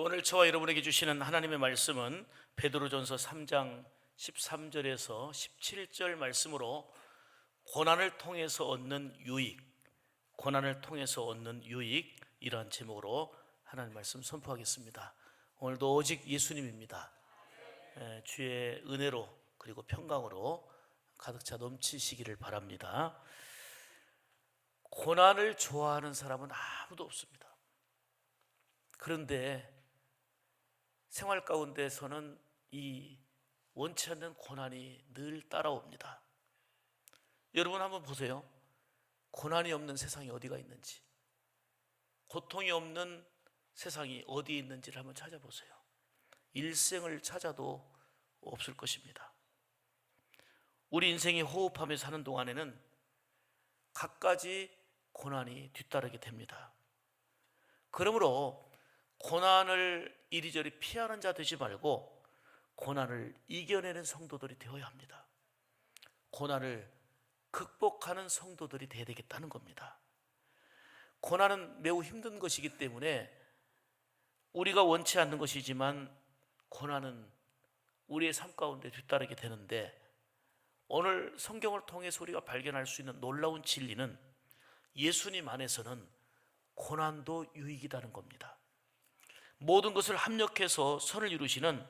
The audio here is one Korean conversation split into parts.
오늘 저와 여러분에게 주시는 하나님의 말씀은 베드로전서 3장 13절에서 17절 말씀으로 고난을 통해서 얻는 유익, 고난을 통해서 얻는 유익, 이러한 제목으로 하나님 말씀 선포하겠습니다. 오늘도 오직 예수님입니다. 주의 은혜로 그리고 평강으로 가득 차 넘치시기를 바랍니다. 고난을 좋아하는 사람은 아무도 없습니다. 그런데 생활 가운데서는 이 원치 않는 고난이 늘 따라옵니다. 여러분 한번 보세요. 고난이 없는 세상이 어디가 있는지, 고통이 없는 세상이 어디에 있는지를 한번 찾아보세요. 일생을 찾아도 없을 것입니다. 우리 인생이 호흡하며 사는 동안에는 갖가지 고난이 뒤따르게 됩니다. 그러므로 고난을 이리저리 피하는 자 되지 말고 고난을 이겨내는 성도들이 되어야 합니다. 고난을 극복하는 성도들이 되어야 되겠다는 겁니다. 고난은 매우 힘든 것이기 때문에 우리가 원치 않는 것이지만 고난은 우리의 삶 가운데 뒤따르게 되는데, 오늘 성경을 통해서 우리가 발견할 수 있는 놀라운 진리는 예수님 안에서는 고난도 유익이라는 겁니다. 모든 것을 합력해서 선을 이루시는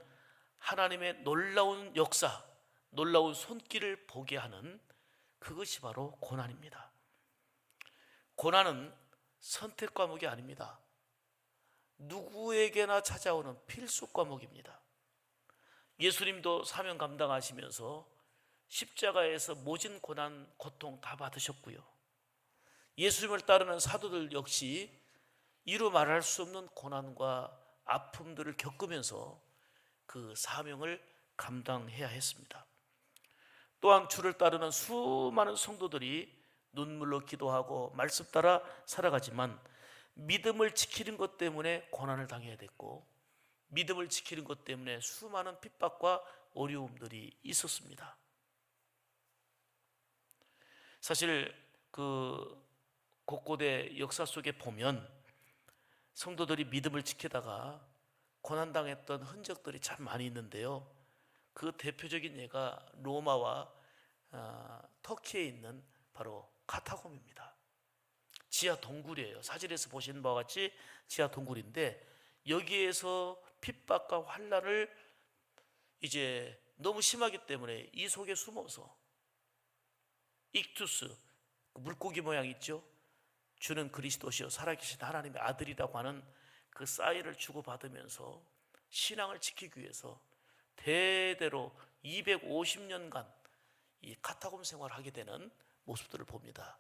하나님의 놀라운 역사, 놀라운 손길을 보게 하는 그것이 바로 고난입니다. 고난은 선택 과목이 아닙니다. 누구에게나 찾아오는 필수 과목입니다. 예수님도 사명 감당하시면서 십자가에서 모진 고난, 고통 다 받으셨고요. 예수님을 따르는 사도들 역시 이루 말할 수 없는 고난과 아픔들을 겪으면서 그 사명을 감당해야 했습니다. 또한 주를 따르는 수많은 성도들이 눈물로 기도하고 말씀 따라 살아가지만 믿음을 지키는 것 때문에 고난을 당해야 됐고, 믿음을 지키는 것 때문에 수많은 핍박과 어려움들이 있었습니다. 사실 그 곳곳의 역사 속에 보면 성도들이 믿음을 지키다가 고난당했던 흔적들이 참 많이 있는데요, 그 대표적인 예가 로마와 터키에 있는 바로 카타콤입니다. 지하 동굴이에요. 사진에서 보시는 바와 같이 지하 동굴인데, 여기에서 핍박과 환난을 이제 너무 심하기 때문에 이 속에 숨어서 익투스, 물고기 모양 있죠? 주는 그리스도시요 살아계신 하나님의 아들이라고 하는 그 사인을 주고받으면서 신앙을 지키기 위해서 대대로 250년간 이 카타콤 생활을 하게 되는 모습들을 봅니다.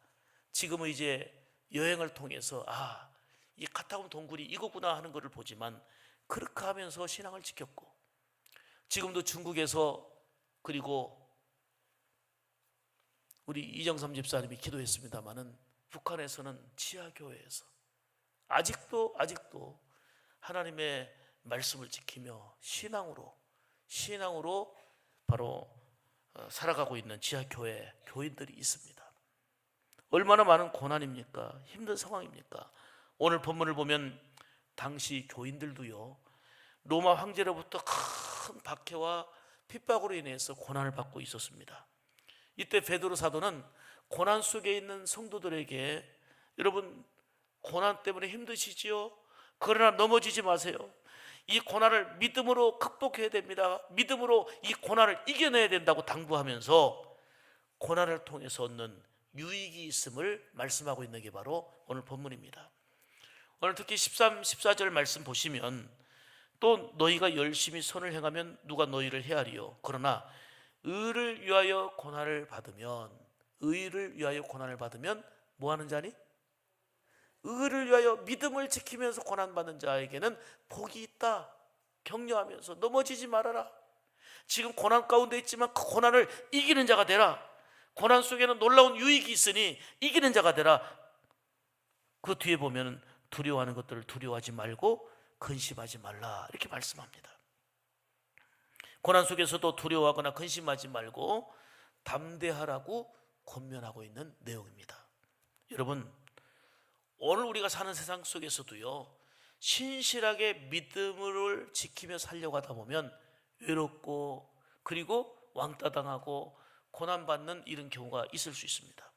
지금은 이제 여행을 통해서 이 카타콤 동굴이 이거구나 하는 것을 보지만, 그렇게 하면서 신앙을 지켰고, 지금도 중국에서, 그리고 우리 이정삼 집사님이 기도했습니다마는 북한에서는 지하교회에서 아직도 하나님의 말씀을 지키며 신앙으로 바로 살아가고 있는 지하교회 교인들이 있습니다. 얼마나 많은 고난입니까? 힘든 상황입니까? 오늘 본문을 보면 당시 교인들도요, 로마 황제로부터 큰 박해와 핍박으로 인해서 고난을 받고 있었습니다. 이때 베드로 사도는 고난 속에 있는 성도들에게, 여러분 고난 때문에 힘드시지요? 그러나 넘어지지 마세요. 이 고난을 믿음으로 극복해야 됩니다. 믿음으로 이 고난을 이겨내야 된다고 당부하면서 고난을 통해서 얻는 유익이 있음을 말씀하고 있는 게 바로 오늘 본문입니다. 오늘 특히 13, 14절 말씀 보시면, 또 너희가 열심히 선을 행하면 누가 너희를 헤아리요? 그러나 의를 위하여 고난을 받으면 뭐 하는 자니? 의를 위하여 믿음을 지키면서 고난받는 자에게는 복이 있다. 격려하면서 넘어지지 말아라. 지금 고난 가운데 있지만 그 고난을 이기는 자가 되라. 고난 속에는 놀라운 유익이 있으니 이기는 자가 되라. 그 뒤에 보면 두려워하는 것들을 두려워하지 말고 근심하지 말라, 이렇게 말씀합니다. 고난 속에서도 두려워하거나 근심하지 말고 담대하라고 권면하고 있는 내용입니다. 여러분, 오늘 우리가 사는 세상 속에서도요, 신실하게 믿음을 지키며 살려고 하다 보면 외롭고 그리고 왕따 당하고 고난받는 이런 경우가 있을 수 있습니다.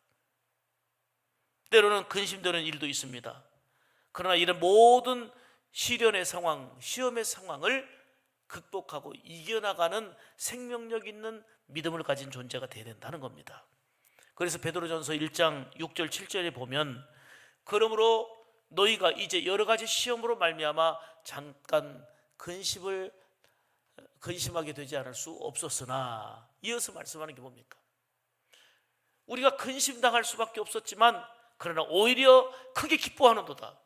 때로는 근심되는 일도 있습니다. 그러나 이런 모든 시련의 상황, 시험의 상황을 극복하고 이겨나가는 생명력 있는 믿음을 가진 존재가 되어야 된다는 겁니다. 그래서 베드로전서 1장 6절 7절에 보면 그러므로 너희가 이제 여러 가지 시험으로 말미암아 잠깐 근심하게 되지 않을 수 없었으나, 이어서 말씀하는 게 뭡니까? 우리가 근심당할 수밖에 없었지만 그러나 오히려 크게 기뻐하는도다.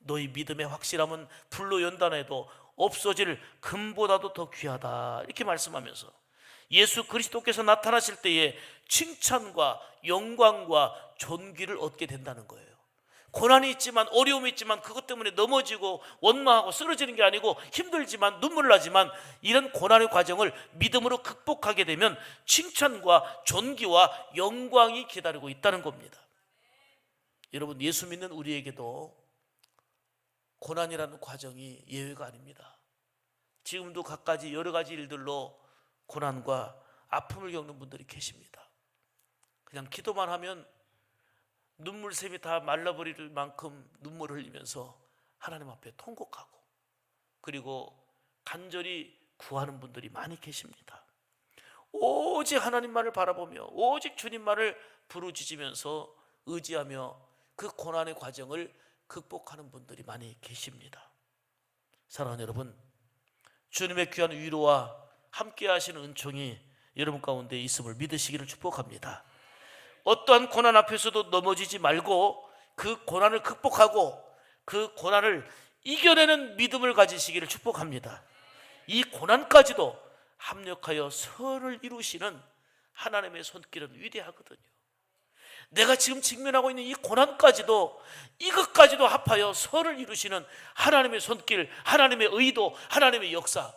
너희 믿음의 확실함은 불로 연단해도 없어질 금보다도 더 귀하다. 이렇게 말씀하면서 예수 그리스도께서 나타나실 때에 칭찬과 영광과 존귀를 얻게 된다는 거예요. 고난이 있지만, 어려움이 있지만 그것 때문에 넘어지고 원망하고 쓰러지는 게 아니고 힘들지만 눈물 나지만 이런 고난의 과정을 믿음으로 극복하게 되면 칭찬과 존귀와 영광이 기다리고 있다는 겁니다. 여러분, 예수 믿는 우리에게도 고난이라는 과정이 예외가 아닙니다. 지금도 갖가지 여러 가지 일들로 고난과 아픔을 겪는 분들이 계십니다. 그냥 기도만 하면 눈물샘이 다 말라버릴 만큼 눈물을 흘리면서 하나님 앞에 통곡하고 그리고 간절히 구하는 분들이 많이 계십니다. 오직 하나님만을 바라보며 오직 주님만을 부르짖으면서 의지하며 그 고난의 과정을 극복하는 분들이 많이 계십니다. 사랑하는 여러분, 주님의 귀한 위로와 함께 하시는 은총이 여러분 가운데 있음을 믿으시기를 축복합니다. 어떠한 고난 앞에서도 넘어지지 말고 그 고난을 극복하고 그 고난을 이겨내는 믿음을 가지시기를 축복합니다. 이 고난까지도 합력하여 선을 이루시는 하나님의 손길은 위대하거든요. 내가 지금 직면하고 있는 이 고난까지도, 이것까지도 합하여 선을 이루시는 하나님의 손길, 하나님의 의도, 하나님의 역사,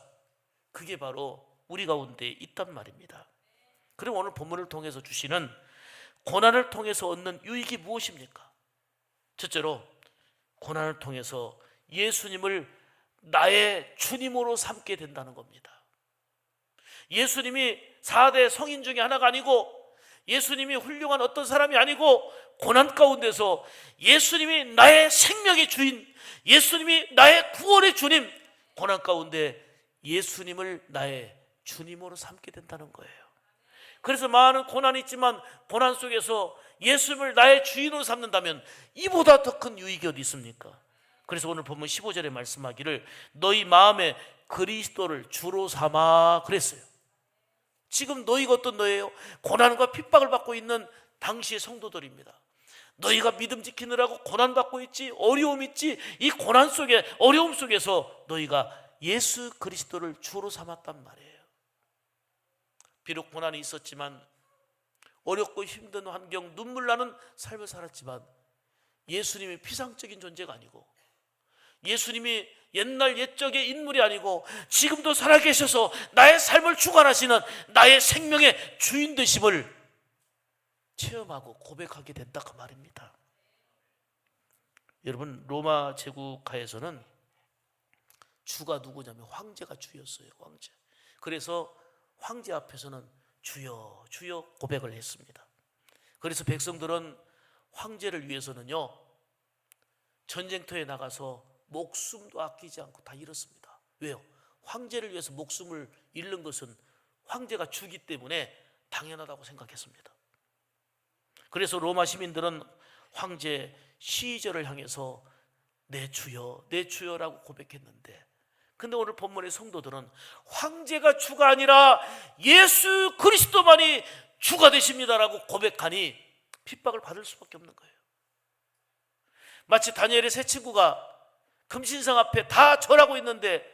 그게 바로 우리 가운데 있단 말입니다. 그럼 오늘 본문을 통해서 주시는 고난을 통해서 얻는 유익이 무엇입니까? 첫째로, 고난을 통해서 예수님을 나의 주님으로 삼게 된다는 겁니다. 예수님이 4대 성인 중에 하나가 아니고, 예수님이 훌륭한 어떤 사람이 아니고, 고난 가운데서 예수님이 나의 생명의 주인, 예수님이 나의 구원의 주님, 고난 가운데 예수님을 나의 주님으로 삼게 된다는 거예요. 그래서 많은 고난이 있지만 고난 속에서 예수님을 나의 주인으로 삼는다면 이보다 더 큰 유익이 어디 있습니까? 그래서 오늘 본문 15절에 말씀하기를 너희 마음에 그리스도를 주로 삼아 그랬어요. 지금 너희가 어떤 너예요? 고난과 핍박을 받고 있는 당시의 성도들입니다. 너희가 믿음 지키느라고 고난받고 있지, 어려움 있지. 이 고난 속에, 어려움 속에서 너희가 예수 그리스도를 주로 삼았단 말이에요. 비록 고난이 있었지만, 어렵고 힘든 환경, 눈물 나는 삶을 살았지만 예수님이 피상적인 존재가 아니고, 예수님이 옛날 옛적의 인물이 아니고 지금도 살아계셔서 나의 삶을 주관하시는 나의 생명의 주인 되심을 체험하고 고백하게 된다, 그 말입니다. 여러분, 로마 제국하에서는 주가 누구냐면 황제가 주였어요. 황제. 그래서 황제 앞에서는 주여 주여 고백을 했습니다. 그래서 백성들은 황제를 위해서는요, 전쟁터에 나가서 목숨도 아끼지 않고 다 잃었습니다. 왜요? 황제를 위해서 목숨을 잃는 것은 황제가 주기 때문에 당연하다고 생각했습니다. 그래서 로마 시민들은 황제 시저를 향해서 내 주여, 내 주여라고 고백했는데, 근데 오늘 본문의 성도들은 황제가 주가 아니라 예수 그리스도만이 주가 되십니다라고 고백하니 핍박을 받을 수밖에 없는 거예요. 마치 다니엘의 세 친구가 금신상 앞에 다 절하고 있는데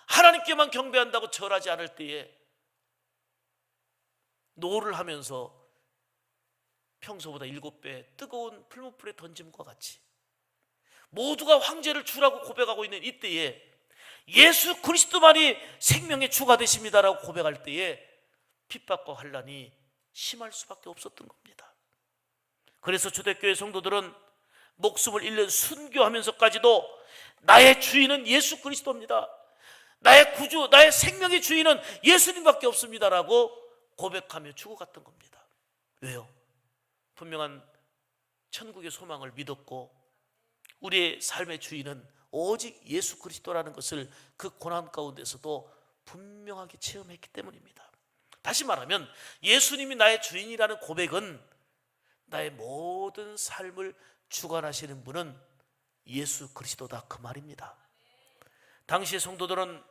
하나님께만 경배한다고 절하지 않을 때에 노를 하면서 평소보다 7배 뜨거운 풀무불에 던짐과 같이 모두가 황제를 주라고 고백하고 있는 이때에 예수 그리스도만이 생명의 주가 되십니다라고 고백할 때에 핍박과 환난이 심할 수밖에 없었던 겁니다. 그래서 초대교회 성도들은 목숨을 잃는 순교하면서까지도 나의 주인은 예수 그리스도입니다. 나의 구주, 나의 생명의 주인은 예수님밖에 없습니다라고 고백하며 죽어갔던 겁니다. 왜요? 분명한 천국의 소망을 믿었고 우리의 삶의 주인은 오직 예수 그리스도라는 것을 그 고난 가운데서도 분명하게 체험했기 때문입니다. 다시 말하면 예수님이 나의 주인이라는 고백은 나의 모든 삶을 주관하시는 분은 예수 그리스도다, 그 말입니다. 당시의 성도들은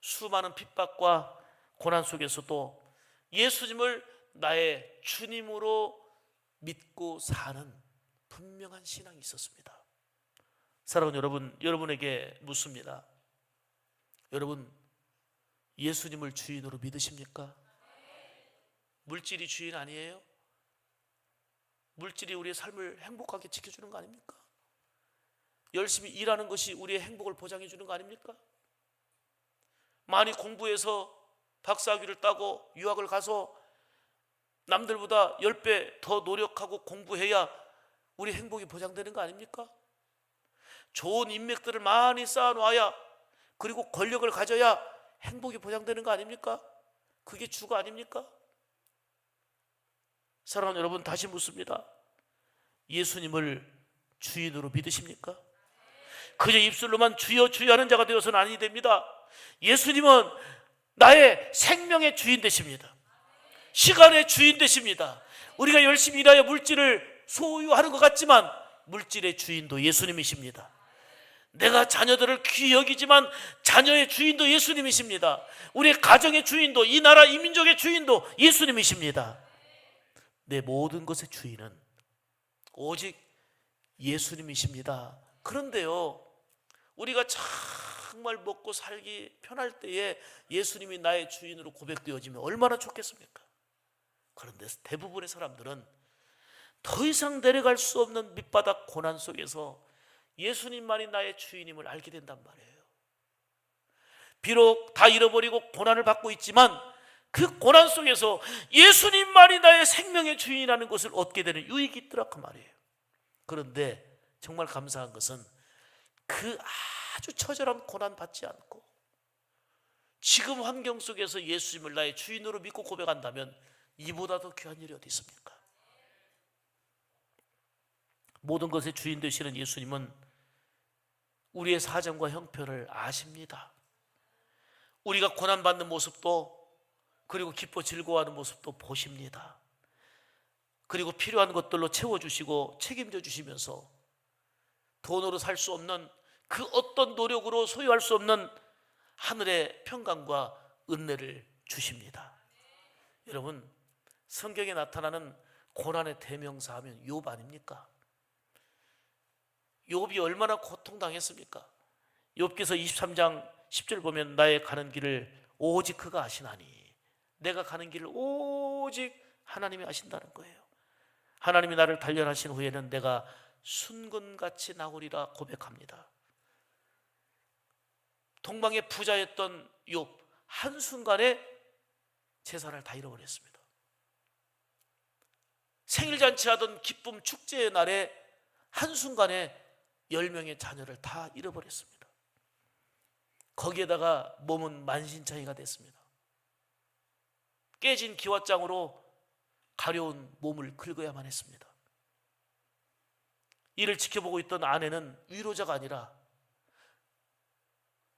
수많은 핍박과 고난 속에서도 예수님을 나의 주님으로 믿고 사는 분명한 신앙이 있었습니다. 사랑하는 여러분, 여러분에게 묻습니다. 여러분, 예수님을 주인으로 믿으십니까? 물질이 주인 아니에요? 물질이 우리의 삶을 행복하게 지켜주는 거 아닙니까? 열심히 일하는 것이 우리의 행복을 보장해 주는 거 아닙니까? 많이 공부해서 박사학위를 따고 유학을 가서 남들보다 10배 더 노력하고 공부해야 우리 행복이 보장되는 거 아닙니까? 좋은 인맥들을 많이 쌓아놓아야, 그리고 권력을 가져야 행복이 보장되는 거 아닙니까? 그게 주가 아닙니까? 사랑하는 여러분, 다시 묻습니다. 예수님을 주인으로 믿으십니까? 그저 입술로만 주여 주여 하는 자가 되어서는 아니 됩니다. 예수님은 나의 생명의 주인 되십니다. 시간의 주인 되십니다. 우리가 열심히 일하여 물질을 소유하는 것 같지만 물질의 주인도 예수님이십니다. 내가 자녀들을 귀히 여기지만 자녀의 주인도 예수님이십니다. 우리의 가정의 주인도, 이 나라 이 민족의 주인도 예수님이십니다. 내 모든 것의 주인은 오직 예수님이십니다. 그런데요, 우리가 정말 먹고 살기 편할 때에 예수님이 나의 주인으로 고백되어지면 얼마나 좋겠습니까? 그런데 대부분의 사람들은 더 이상 내려갈 수 없는 밑바닥 고난 속에서 예수님만이 나의 주인임을 알게 된단 말이에요. 비록 다 잃어버리고 고난을 받고 있지만 그 고난 속에서 예수님만이 나의 생명의 주인이라는 것을 얻게 되는 유익이 있더라, 그 말이에요. 그런데 정말 감사한 것은 그 아주 처절한 고난 받지 않고 지금 환경 속에서 예수님을 나의 주인으로 믿고 고백한다면 이보다 더 귀한 일이 어디 있습니까? 모든 것의 주인 되시는 예수님은 우리의 사정과 형편을 아십니다. 우리가 고난받는 모습도, 그리고 기뻐 즐거워하는 모습도 보십니다. 그리고 필요한 것들로 채워주시고 책임져 주시면서 돈으로 살 수 없는, 그 어떤 노력으로 소유할 수 없는 하늘의 평강과 은혜를 주십니다. 여러분, 성경에 나타나는 고난의 대명사 하면 욥 아닙니까? 욥이 얼마나 고통당했습니까? 욥기서 23장 10절 보면 나의 가는 길을 오직 그가 아시나니, 내가 가는 길을 오직 하나님이 아신다는 거예요. 하나님이 나를 단련하신 후에는 내가 순금같이 나오리라 고백합니다. 동방의 부자였던 욥, 한순간에 재산을 다 잃어버렸습니다. 생일잔치하던 기쁨 축제의 날에 한순간에 10명의 자녀를 다 잃어버렸습니다. 거기에다가 몸은 만신창이가 됐습니다. 깨진 기왓장으로 가려운 몸을 긁어야만 했습니다. 이를 지켜보고 있던 아내는 위로자가 아니라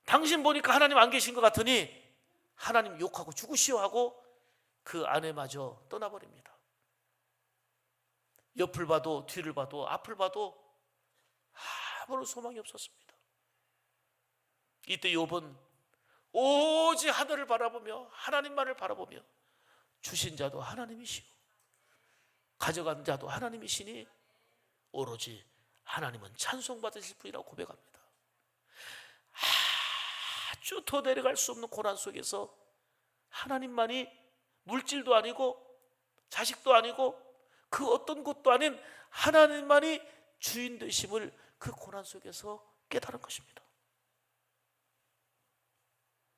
당신 보니까 하나님 안 계신 것 같으니 하나님 욕하고 죽으시오 하고 그 아내마저 떠나버립니다. 옆을 봐도 뒤를 봐도 앞을 봐도 아무런 소망이 없었습니다. 이때 욥은 오직 하늘을 바라보며 하나님만을 바라보며 주신 자도 하나님이시오, 가져간 자도 하나님이시니 오로지 하나님은 찬송받으실 분이라고 고백합니다. 아주 더 내려갈 수 없는 고난 속에서 하나님만이, 물질도 아니고 자식도 아니고 그 어떤 것도 아닌 하나님만이 주인 되심을 그 고난 속에서 깨달은 것입니다.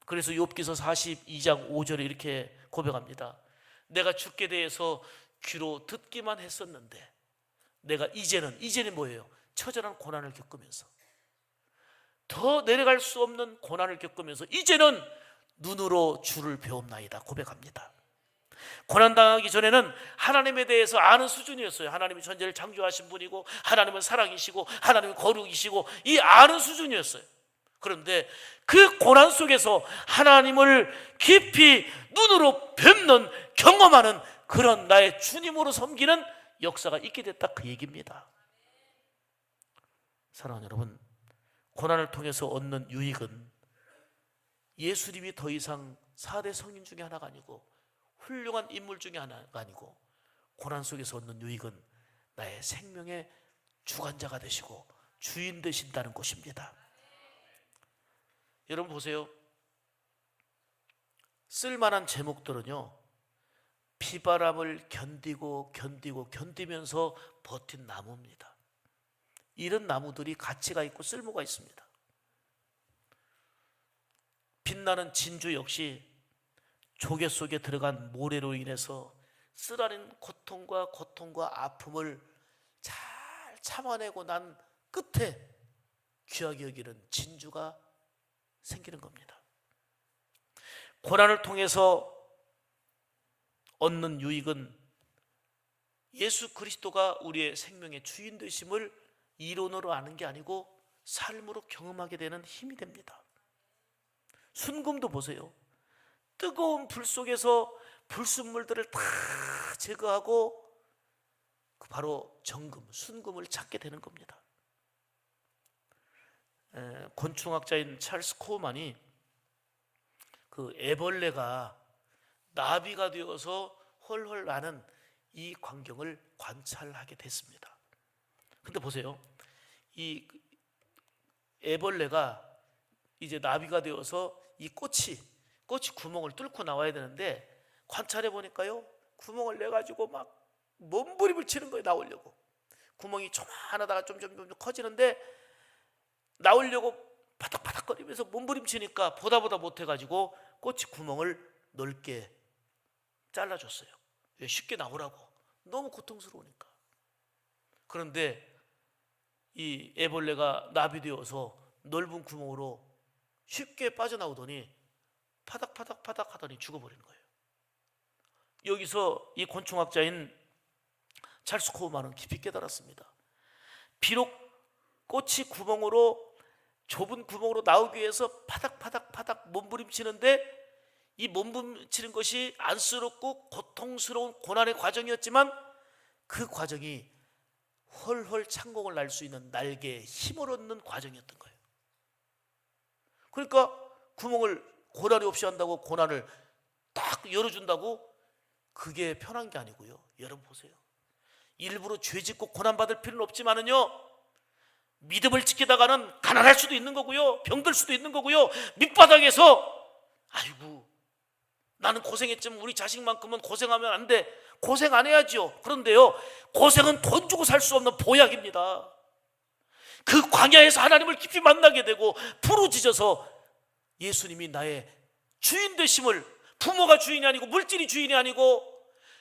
그래서 욥기서 42장 5절에 이렇게 고백합니다. 내가 주께 대해서 귀로 듣기만 했었는데 내가 이제는 뭐예요? 처절한 고난을 겪으면서 더 내려갈 수 없는 고난을 겪으면서 이제는 눈으로 주를 배웁나이다 고백합니다. 고난당하기 전에는 하나님에 대해서 아는 수준이었어요. 하나님이 천지를 창조하신 분이고 하나님은 사랑이시고 하나님은 거룩이시고 이 아는 수준이었어요. 그런데 그 고난 속에서 하나님을 깊이 눈으로 뵙는 경험하는 그런 나의 주님으로 섬기는 역사가 있게 됐다 그 얘기입니다. 사랑하는 여러분, 고난을 통해서 얻는 유익은 예수님이 더 이상 4대 성인 중에 하나가 아니고 훌륭한 인물 중에 하나가 아니고 고난 속에서 얻는 유익은 나의 생명의 주관자가 되시고 주인 되신다는 것입니다. 여러분 보세요. 쓸만한 제목들은요, 비바람을 견디면서 버틴 나무입니다. 이런 나무들이 가치가 있고 쓸모가 있습니다. 빛나는 진주 역시 조개 속에 들어간 모래로 인해서 쓰라린 고통과 아픔을 잘 참아내고 난 끝에 귀하게 여기는 진주가 생기는 겁니다. 고난을 통해서 얻는 유익은 예수 그리스도가 우리의 생명의 주인 되심을 이론으로 아는 게 아니고 삶으로 경험하게 되는 힘이 됩니다. 순금도 보세요. 뜨거운 불 속에서 불순물들을 다 제거하고 바로 정금, 순금을 찾게 되는 겁니다. 곤충학자인 찰스 코우만이 그 애벌레가 나비가 되어서 헐헐 나는 이 광경을 관찰하게 됐습니다. 근데 보세요. 이 애벌레가 이제 나비가 되어서 이 꼬치 구멍을 뚫고 나와야 되는데 관찰해 보니까요, 구멍을 내 가지고 막 몸부림을 치는 거예요. 나오려고. 구멍이 조만하다가 점점 커지는데 나오려고 바닥바닥거리면서 몸부림치니까 보다 못해가지고 꼬치 구멍을 넓게 잘라줬어요. 왜? 쉽게 나오라고. 너무 고통스러우니까. 그런데 이 애벌레가 나비 되어서 넓은 구멍으로 쉽게 빠져나오더니 파닥파닥 하더니 죽어버리는 거예요. 여기서 이 곤충학자인 찰스 코우만은 깊이 깨달았습니다. 비록 꼬치 구멍으로 좁은 구멍으로 나오기 위해서 파닥파닥 몸부림치는데 이 몸부림치는 것이 안쓰럽고 고통스러운 고난의 과정이었지만 그 과정이 헐헐 창공을 날 수 있는 날개에 힘을 얻는 과정이었던 거예요. 그러니까 구멍을 고난이 없이 한다고 고난을 딱 열어준다고 그게 편한 게 아니고요. 여러분 보세요. 일부러 죄 짓고 고난받을 필요는 없지만은요, 믿음을 지키다가는 가난할 수도 있는 거고요, 병들 수도 있는 거고요, 밑바닥에서 아이고 나는 고생했지만 우리 자식만큼은 고생하면 안 돼, 고생 안 해야죠. 그런데요, 고생은 돈 주고 살 수 없는 보약입니다. 그 광야에서 하나님을 깊이 만나게 되고 부르짖어서 예수님이 나의 주인 되심을, 부모가 주인이 아니고 물질이 주인이 아니고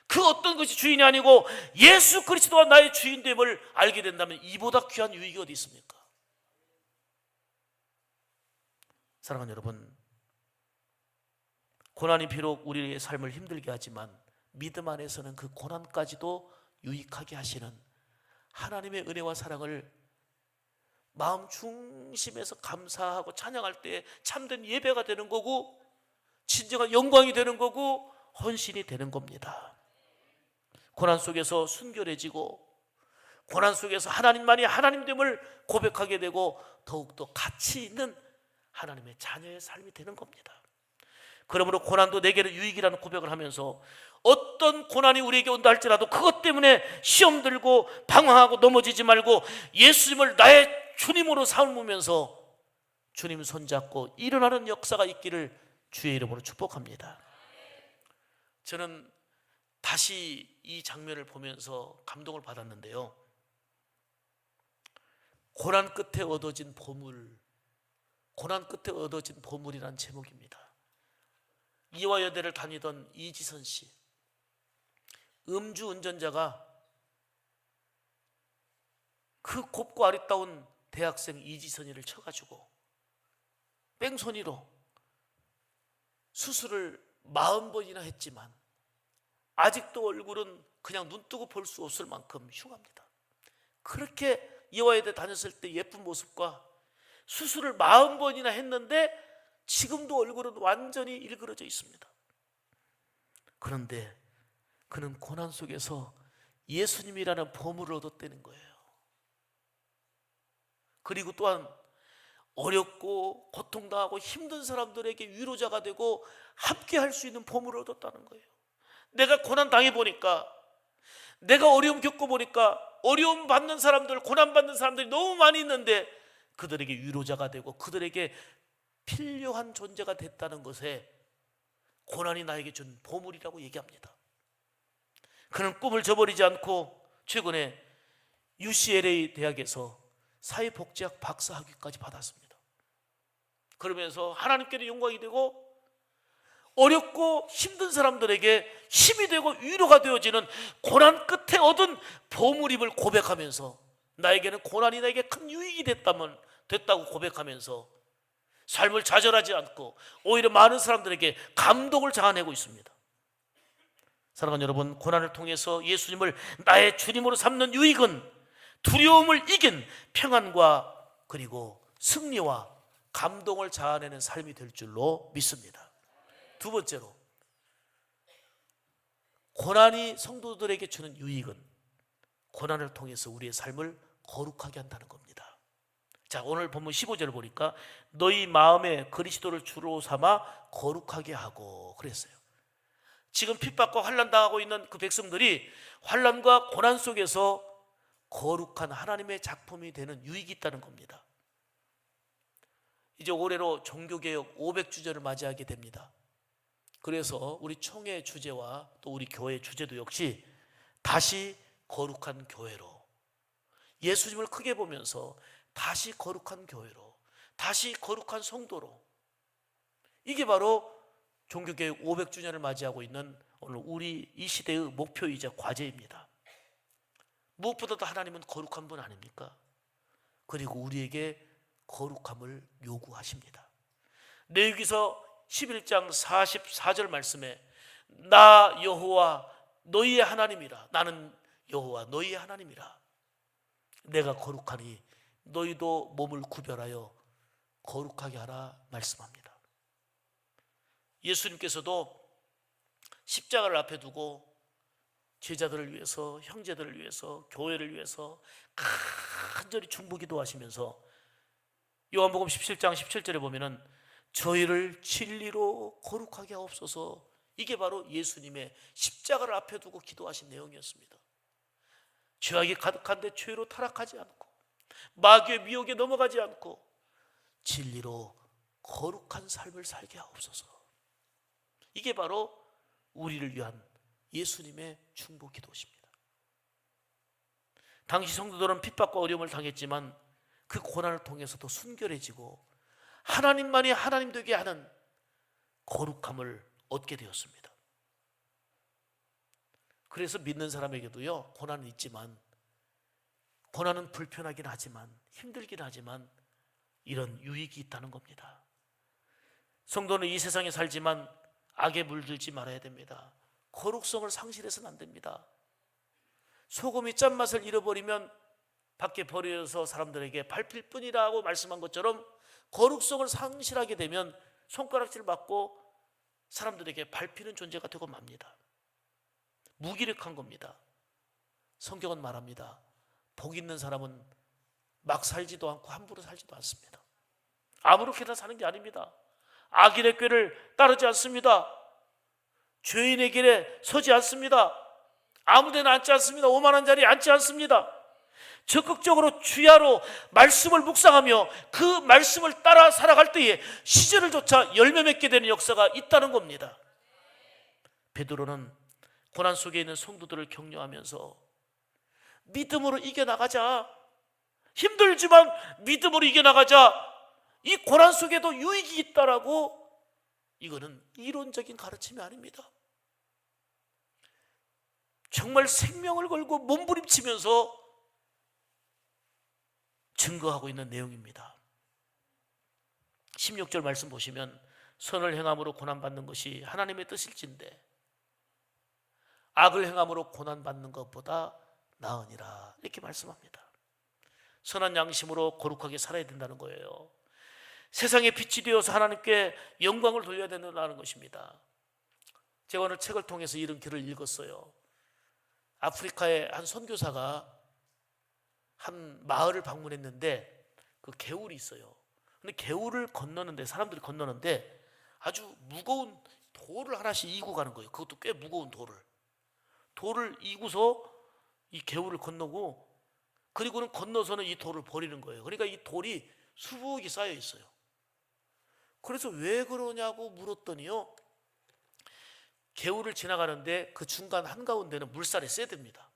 그 어떤 것이 주인이 아니고 예수 그리스도가 나의 주인됨을 알게 된다면 이보다 귀한 유익이 어디 있습니까? 사랑하는 여러분, 고난이 비록 우리의 삶을 힘들게 하지만 믿음 안에서는 그 고난까지도 유익하게 하시는 하나님의 은혜와 사랑을 마음 중심에서 감사하고 찬양할 때 참된 예배가 되는 거고 진정한 영광이 되는 거고 헌신이 되는 겁니다. 고난 속에서 순결해지고 고난 속에서 하나님만이 하나님됨을 고백하게 되고 더욱더 가치 있는 하나님의 자녀의 삶이 되는 겁니다. 그러므로 고난도 내게는 유익이라는 고백을 하면서 어떤 고난이 우리에게 온다 할지라도 그것 때문에 시험 들고 방황하고 넘어지지 말고 예수님을 나의 주님으로 삼으면서 주님 손잡고 일어나는 역사가 있기를 주의 이름으로 축복합니다. 저는 다시 이 장면을 보면서 감동을 받았는데요, 고난 끝에 얻어진 보물, 고난 끝에 얻어진 보물이라는 제목입니다. 이화여대를 다니던 이지선 씨, 음주운전자가 그 곱고 아리따운 대학생 이지선이를 쳐가지고 뺑소니로 수술을 40번이나 했지만 아직도 얼굴은 그냥 눈 뜨고 볼 수 없을 만큼 흉합니다. 그렇게 이화여대 다녔을 때 예쁜 모습과 수술을 40번이나 했는데 지금도 얼굴은 완전히 일그러져 있습니다. 그런데 그는 고난 속에서 예수님이라는 보물을 얻었다는 거예요. 그리고 또한 어렵고 고통당하고 힘든 사람들에게 위로자가 되고 함께 할 수 있는 보물을 얻었다는 거예요. 내가 고난 당해보니까, 내가 어려움 겪어보니까 어려움 받는 사람들, 고난 받는 사람들이 너무 많이 있는데 그들에게 위로자가 되고 그들에게 필요한 존재가 됐다는 것에 고난이 나에게 준 보물이라고 얘기합니다. 그는 꿈을 저버리지 않고 최근에 UCLA 대학에서 사회복지학 박사학위까지 받았습니다. 그러면서 하나님께는 영광이 되고 어렵고 힘든 사람들에게 힘이 되고 위로가 되어지는 고난 끝에 얻은 보물임을 고백하면서 나에게는 고난이 나에게 큰 유익이 됐다고 고백하면서 삶을 좌절하지 않고 오히려 많은 사람들에게 감동을 자아내고 있습니다. 사랑하는 여러분, 고난을 통해서 예수님을 나의 주님으로 삼는 유익은 두려움을 이긴 평안과 그리고 승리와 감동을 자아내는 삶이 될 줄로 믿습니다. 두 번째로, 고난이 성도들에게 주는 유익은 고난을 통해서 우리의 삶을 거룩하게 한다는 겁니다. 자, 오늘 본문 15절을 보니까 너희 마음에 그리스도를 주로 삼아 거룩하게 하고 그랬어요. 지금 핍박과 환난 당하고 있는 그 백성들이 환난과 고난 속에서 거룩한 하나님의 작품이 되는 유익이 있다는 겁니다. 이제 올해로 종교개혁 500주년을 맞이하게 됩니다. 그래서 우리 총회 주제와 또 우리 교회 주제도 역시 다시 거룩한 교회로, 예수님을 크게 보면서 다시 거룩한 교회로, 다시 거룩한 성도로, 이게 바로 종교개혁 500주년을 맞이하고 있는 오늘 우리 이 시대의 목표이자 과제입니다. 무엇보다도 하나님은 거룩한 분 아닙니까? 그리고 우리에게 거룩함을 요구하십니다. 레위기서 11장 44절 말씀에 나 여호와 너희의 하나님이라, 나는 여호와 너희의 하나님이라, 내가 거룩하니 너희도 몸을 구별하여 거룩하게 하라 말씀합니다. 예수님께서도 십자가를 앞에 두고 제자들을 위해서, 형제들을 위해서, 교회를 위해서 간절히 중보기도 하시면서 요한복음 17장 17절에 보면은 저희를 진리로 거룩하게 하옵소서, 이게 바로 예수님의 십자가를 앞에 두고 기도하신 내용이었습니다. 죄악이 가득한데 죄로 타락하지 않고 마귀의 미혹에 넘어가지 않고 진리로 거룩한 삶을 살게 하옵소서, 이게 바로 우리를 위한 예수님의 중보 기도십니다. 당시 성도들은 핍박과 어려움을 당했지만 그 고난을 통해서도 순결해지고 하나님만이 하나님 되게 하는 거룩함을 얻게 되었습니다. 그래서 믿는 사람에게도요, 고난은 있지만, 고난은 불편하긴 하지만, 힘들긴 하지만 이런 유익이 있다는 겁니다. 성도는 이 세상에 살지만 악에 물들지 말아야 됩니다. 거룩성을 상실해서는 안 됩니다. 소금이 짠맛을 잃어버리면 밖에 버려서 사람들에게 밟힐 뿐이라고 말씀한 것처럼 거룩성을 상실하게 되면 손가락질 맞고 사람들에게 밟히는 존재가 되고 맙니다. 무기력한 겁니다. 성경은 말합니다. 복 있는 사람은 막 살지도 않고 함부로 살지도 않습니다. 아무렇게나 사는 게 아닙니다. 악인의 꾀를 따르지 않습니다. 죄인의 길에 서지 않습니다. 아무데나 앉지 않습니다. 오만한 자리에 앉지 않습니다. 적극적으로 주야로 말씀을 묵상하며 그 말씀을 따라 살아갈 때에 시절을 조차 열매 맺게 되는 역사가 있다는 겁니다. 베드로는 고난 속에 있는 성도들을 격려하면서 믿음으로 이겨나가자, 힘들지만 믿음으로 이겨나가자, 이 고난 속에도 유익이 있다라고, 이거는 이론적인 가르침이 아닙니다. 정말 생명을 걸고 몸부림치면서 증거하고 있는 내용입니다. 16절 말씀 보시면 선을 행함으로 고난받는 것이 하나님의 뜻일진데 악을 행함으로 고난받는 것보다 나으니라, 이렇게 말씀합니다. 선한 양심으로 거룩하게 살아야 된다는 거예요. 세상의 빛이 되어서 하나님께 영광을 돌려야 된다는 것입니다. 제가 오늘 책을 통해서 이런 글을 읽었어요. 아프리카의 한 선교사가 한 마을을 방문했는데 그 개울이 있어요. 근데 개울을 건너는데, 사람들이 건너는데 아주 무거운 돌을 하나씩 이고 가는 거예요. 그것도 꽤 무거운 돌을 이고서 이 개울을 건너고, 그리고는 건너서는 이 돌을 버리는 거예요. 그러니까 이 돌이 수북이 쌓여 있어요. 그래서 왜 그러냐고 물었더니요, 개울을 지나가는데 그 중간 한가운데는 물살이 세답니다.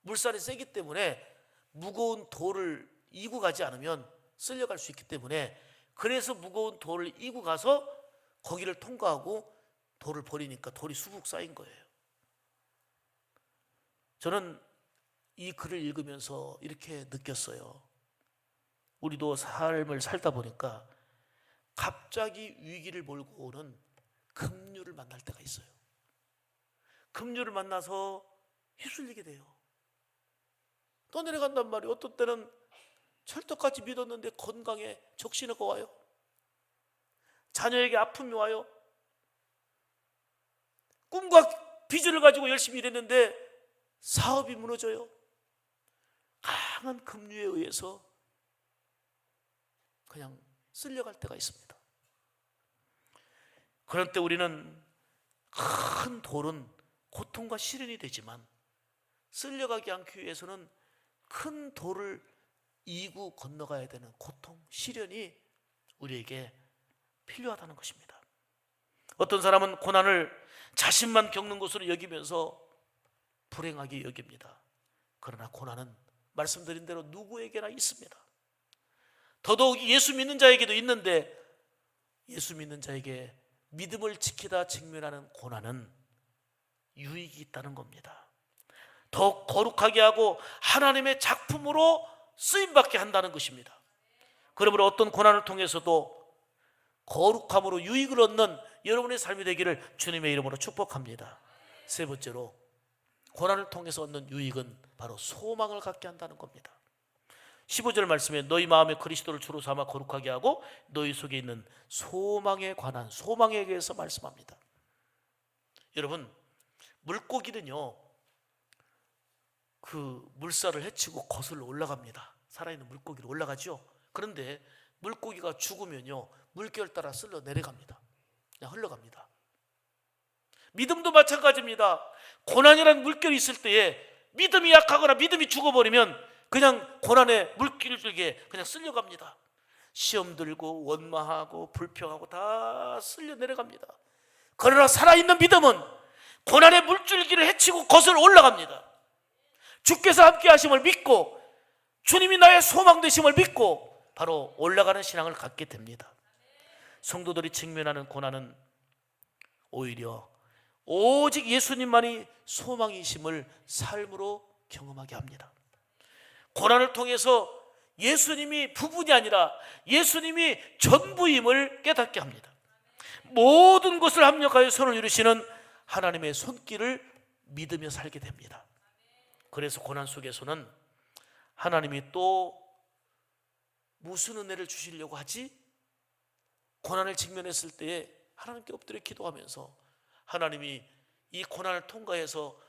물살이 세기 때문에 무거운 돌을 이고 가지 않으면 쓸려갈 수 있기 때문에, 그래서 무거운 돌을 이고 가서 거기를 통과하고 돌을 버리니까 돌이 수북 쌓인 거예요. 저는 이 글을 읽으면서 이렇게 느꼈어요. 우리도 삶을 살다 보니까 갑자기 위기를 몰고 오는 급류를 만날 때가 있어요. 급류를 만나서 휩쓸리게 돼요. 또 내려간단 말이에요. 어떤 때는 철떡같이 믿었는데 건강에 적신호가 와요. 자녀에게 아픔이 와요. 꿈과 비전을 가지고 열심히 일했는데 사업이 무너져요. 강한 급류에 의해서 그냥 쓸려갈 때가 있습니다. 그런 때 우리는 큰 돌은 고통과 시련이 되지만 쓸려가지 않기 위해서는 큰 돌을 이고 건너가야 되는 고통, 시련이 우리에게 필요하다는 것입니다. 어떤 사람은 고난을 자신만 겪는 것으로 여기면서 불행하게 여깁니다. 그러나 고난은 말씀드린 대로 누구에게나 있습니다. 더더욱 예수 믿는 자에게도 있는데, 예수 믿는 자에게 믿음을 지키다 직면하는 고난은 유익이 있다는 겁니다. 더 거룩하게 하고 하나님의 작품으로 쓰임받게 한다는 것입니다. 그러므로 어떤 고난을 통해서도 거룩함으로 유익을 얻는 여러분의 삶이 되기를 주님의 이름으로 축복합니다. 세 번째로, 고난을 통해서 얻는 유익은 바로 소망을 갖게 한다는 겁니다. 15절 말씀에 너희 마음에 그리스도를 주로 삼아 거룩하게 하고 너희 속에 있는 소망에 관한, 소망에 대해서 말씀합니다. 여러분, 물고기는요, 그 물살을 헤치고 거슬러 올라갑니다. 살아있는 물고기로 올라가죠. 그런데 물고기가 죽으면요, 물결 따라 쓸려 내려갑니다. 그냥 흘러갑니다. 믿음도 마찬가지입니다. 고난이라는 물결이 있을 때에 믿음이 약하거나 믿음이 죽어버리면 그냥 고난의 물길에 그냥 쓸려갑니다. 시험 들고 원망하고 불평하고 다 쓸려 내려갑니다. 그러나 살아있는 믿음은 고난의 물줄기를 헤치고 거슬러 올라갑니다. 주께서 함께 하심을 믿고 주님이 나의 소망 되심을 믿고 바로 올라가는 신앙을 갖게 됩니다. 성도들이 직면하는 고난은 오히려 오직 예수님만이 소망이심을 삶으로 경험하게 합니다. 고난을 통해서 예수님이 부분이 아니라 예수님이 전부임을 깨닫게 합니다. 모든 것을 합력하여 손을 이루시는 하나님의 손길을 믿으며 살게 됩니다. 그래서 고난 속에서는 하나님이 또 무슨 은혜를 주시려고 하지? 고난을 직면했을 때에 하나님께 엎드려 기도하면서 하나님이 이 고난을 통과해서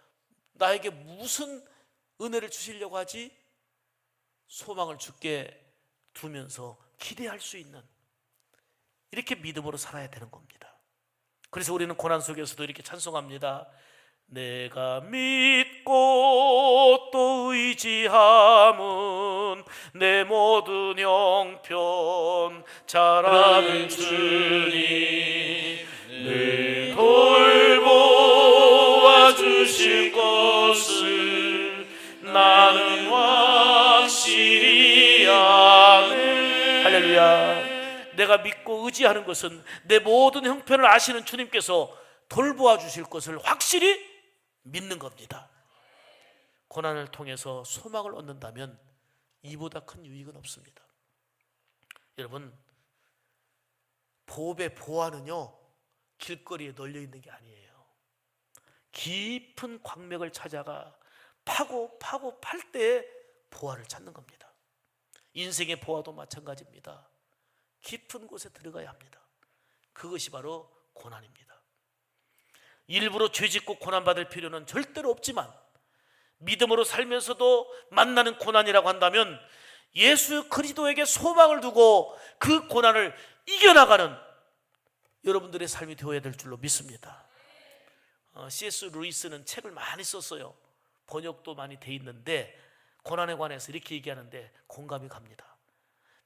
나에게 무슨 은혜를 주시려고 하지? 소망을 주께 두면서 기대할 수 있는, 이렇게 믿음으로 살아야 되는 겁니다. 그래서 우리는 고난 속에서도 이렇게 찬송합니다. 내가 믿고 또 의지함은 내 모든 형편 잘 아는 주님 늘 돌보아 주실 것을 나는 확실히 아네. 할렐루야. 내가 믿고 의지하는 것은 내 모든 형편을 아시는 주님께서 돌보아 주실 것을 확실히 믿는 겁니다. 고난을 통해서 소망을 얻는다면 이보다 큰 유익은 없습니다. 여러분, 보배 보화는요 길거리에 널려 있는 게 아니에요. 깊은 광맥을 찾아가 파고 팔 때에 보화를 찾는 겁니다. 인생의 보화도 마찬가지입니다. 깊은 곳에 들어가야 합니다. 그것이 바로 고난입니다. 일부러 죄짓고 고난받을 필요는 절대로 없지만 믿음으로 살면서도 만나는 고난이라고 한다면 예수 그리스도에게 소망을 두고 그 고난을 이겨나가는 여러분들의 삶이 되어야 될 줄로 믿습니다. C.S. 루이스는 책을 많이 썼어요. 번역도 많이 돼 있는데 고난에 관해서 이렇게 얘기하는데 공감이 갑니다.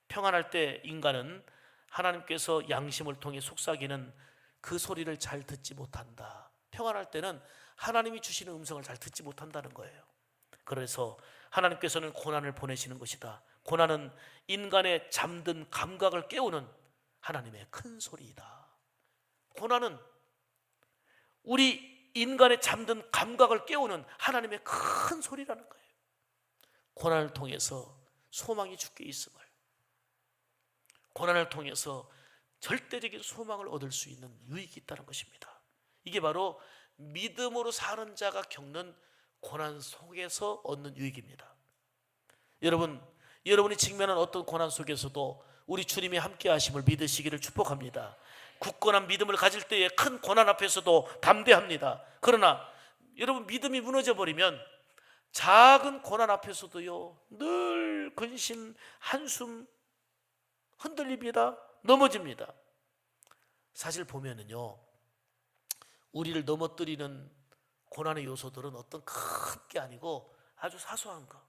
평안할 때 인간은 하나님께서 양심을 통해 속삭이는 그 소리를 잘 듣지 못한다. 평안할 때는 하나님이 주시는 음성을 잘 듣지 못한다는 거예요. 그래서 하나님께서는 고난을 보내시는 것이다. 고난은 인간의 잠든 감각을 깨우는 하나님의 큰 소리이다. 고난은 우리 인간의 잠든 감각을 깨우는 하나님의 큰 소리라는 거예요. 고난을 통해서 소망이 주께 있음을, 고난을 통해서 절대적인 소망을 얻을 수 있는 유익이 있다는 것입니다. 이게 바로 믿음으로 사는 자가 겪는 고난 속에서 얻는 유익입니다. 여러분이 직면한 어떤 고난 속에서도 우리 주님이 함께 하심을 믿으시기를 축복합니다. 굳건한 믿음을 가질 때에 큰 고난 앞에서도 담대합니다. 그러나 여러분 믿음이 무너져 버리면 작은 고난 앞에서도요 늘 근심, 한숨, 흔들립니다. 넘어집니다. 사실 보면은요 우리를 넘어뜨리는 고난의 요소들은 어떤 큰 게 아니고 아주 사소한 거,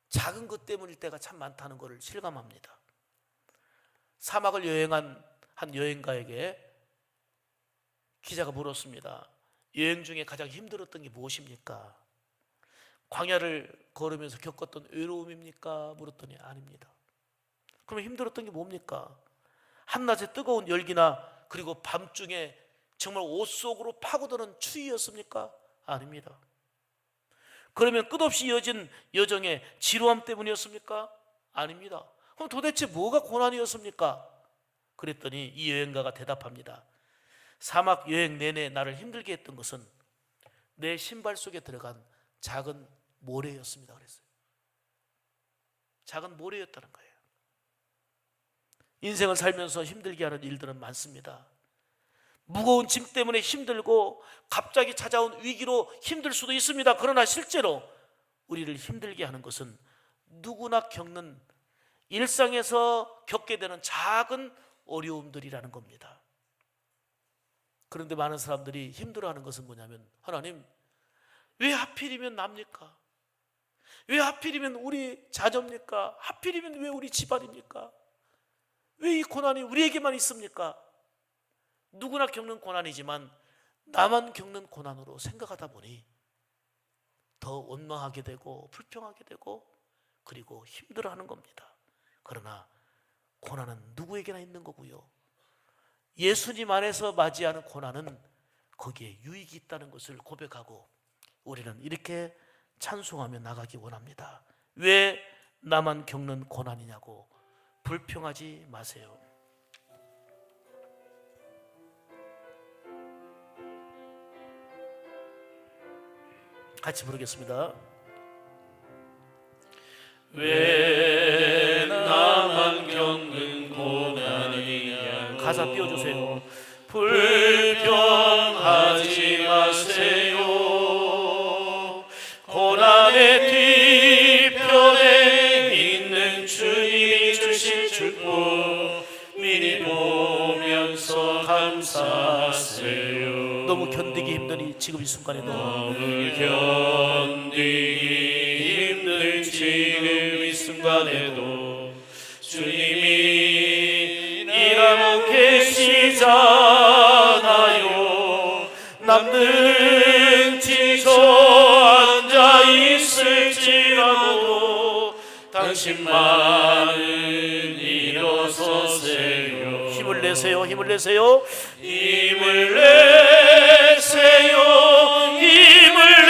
작은 것 때문일 때가 참 많다는 것을 실감합니다. 사막을 여행한 한 여행가에게 기자가 물었습니다. 여행 중에 가장 힘들었던 게 무엇입니까? 광야를 걸으면서 겪었던 외로움입니까? 물었더니 아닙니다. 그러면 힘들었던 게 뭡니까? 한낮에 뜨거운 열기나 그리고 밤중에 정말 옷 속으로 파고드는 추위였습니까? 아닙니다. 그러면 끝없이 이어진 여정의 지루함 때문이었습니까? 아닙니다. 그럼 도대체 뭐가 고난이었습니까? 그랬더니 이 여행가가 대답합니다. 사막 여행 내내 나를 힘들게 했던 것은 내 신발 속에 들어간 작은 모래였습니다. 그랬어요. 작은 모래였다는 거예요. 인생을 살면서 힘들게 하는 일들은 많습니다. 무거운 짐 때문에 힘들고 갑자기 찾아온 위기로 힘들 수도 있습니다. 그러나 실제로 우리를 힘들게 하는 것은 누구나 겪는 일상에서 겪게 되는 작은 어려움들이라는 겁니다. 그런데 많은 사람들이 힘들어하는 것은 뭐냐면 하나님 왜 하필이면 납니까? 왜 하필이면 우리 자녀입니까? 하필이면 왜 우리 집안입니까? 왜 이 고난이 우리에게만 있습니까? 누구나 겪는 고난이지만 나만 겪는 고난으로 생각하다 보니 더 원망하게 되고 불평하게 되고 그리고 힘들어하는 겁니다. 그러나 고난은 누구에게나 있는 거고요. 예수님 안에서 맞이하는 고난은 거기에 유익이 있다는 것을 고백하고 우리는 이렇게 찬송하며 나가기 원합니다. 왜 나만 겪는 고난이냐고 불평하지 마세요. 같이 부르겠습니다. 왜 나만 겪는 고난이냐 가사 띄워주세요. 불평하지 마세요. 고난의 뒤편에 있는 주님이 주신 축복 미리 보면서 감사하세요. 너무 견디기 힘드니 지금 이 순간에도 너무 견디기 힘든 지금 이 순간에도 주님이 일하고 계시잖아요. 남들은 지쳐 앉아 있을지라도 당신만은 일어서세요. 힘을 내세요. 힘을 내세요. 힘을 내세요. 힘을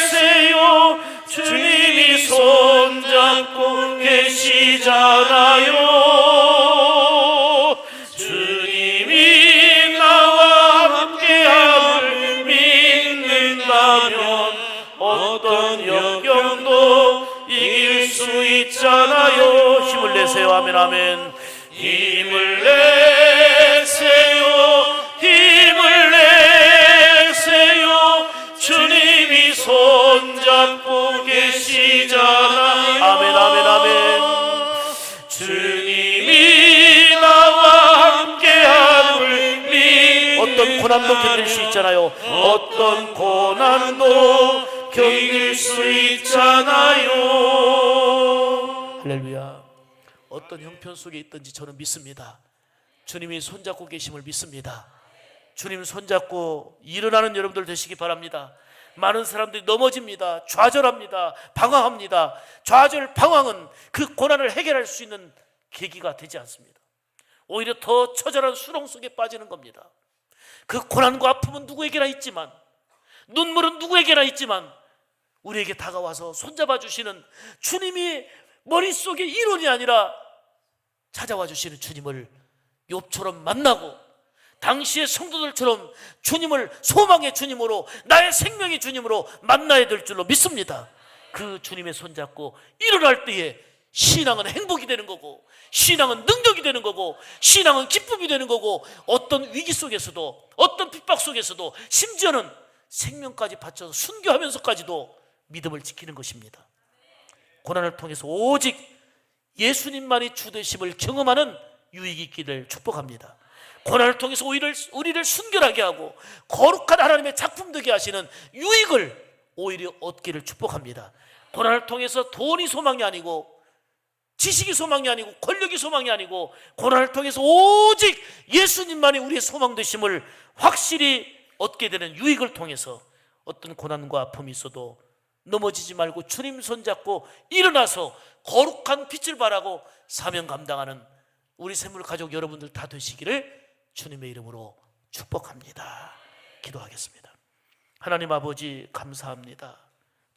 내세요. 주님이 손잡고 계시잖아요. 내세요. 아멘 아멘. 힘을 내세요. 힘을 내세요. 주님이 손잡고 계시잖아요. 아멘 아멘 아멘. 주님이 나와 함께함을 믿 어떤 고난도 견딜 수 있잖아요. 어떤 고난도 견딜 수 있잖아요. 할렐루야. 어떤 형편 속에 있든지 저는 믿습니다. 주님이 손잡고 계심을 믿습니다. 주님 손잡고 일어나는 여러분들 되시기 바랍니다. 많은 사람들이 넘어집니다. 좌절합니다. 방황합니다. 좌절, 방황은 그 고난을 해결할 수 있는 계기가 되지 않습니다. 오히려 더 처절한 수렁 속에 빠지는 겁니다. 그 고난과 아픔은 누구에게나 있지만, 눈물은 누구에게나 있지만, 우리에게 다가와서 손잡아 주시는 주님이 머릿속에 이론이 아니라 찾아와 주시는 주님을 욥처럼 만나고, 당시의 성도들처럼 주님을 소망의 주님으로, 나의 생명의 주님으로 만나야 될 줄로 믿습니다. 그 주님의 손잡고 일어날 때에 신앙은 행복이 되는 거고, 신앙은 능력이 되는 거고, 신앙은 기쁨이 되는 거고, 어떤 위기 속에서도, 어떤 핍박 속에서도, 심지어는 생명까지 바쳐서 순교하면서까지도 믿음을 지키는 것입니다. 고난을 통해서 오직 예수님만이 주 되심을 경험하는 유익이 있기를 축복합니다. 고난을 통해서 우리를 순결하게 하고 거룩한 하나님의 작품 되게 하시는 유익을 오히려 얻기를 축복합니다. 고난을 통해서 돈이 소망이 아니고, 지식이 소망이 아니고, 권력이 소망이 아니고, 고난을 통해서 오직 예수님만이 우리의 소망 되심을 확실히 얻게 되는 유익을 통해서 어떤 고난과 아픔이 있어도 넘어지지 말고 주님 손잡고 일어나서 거룩한 빛을 발하고 사명 감당하는 우리 샘물 가족 여러분들 다 되시기를 주님의 이름으로 축복합니다. 기도하겠습니다. 하나님 아버지 감사합니다.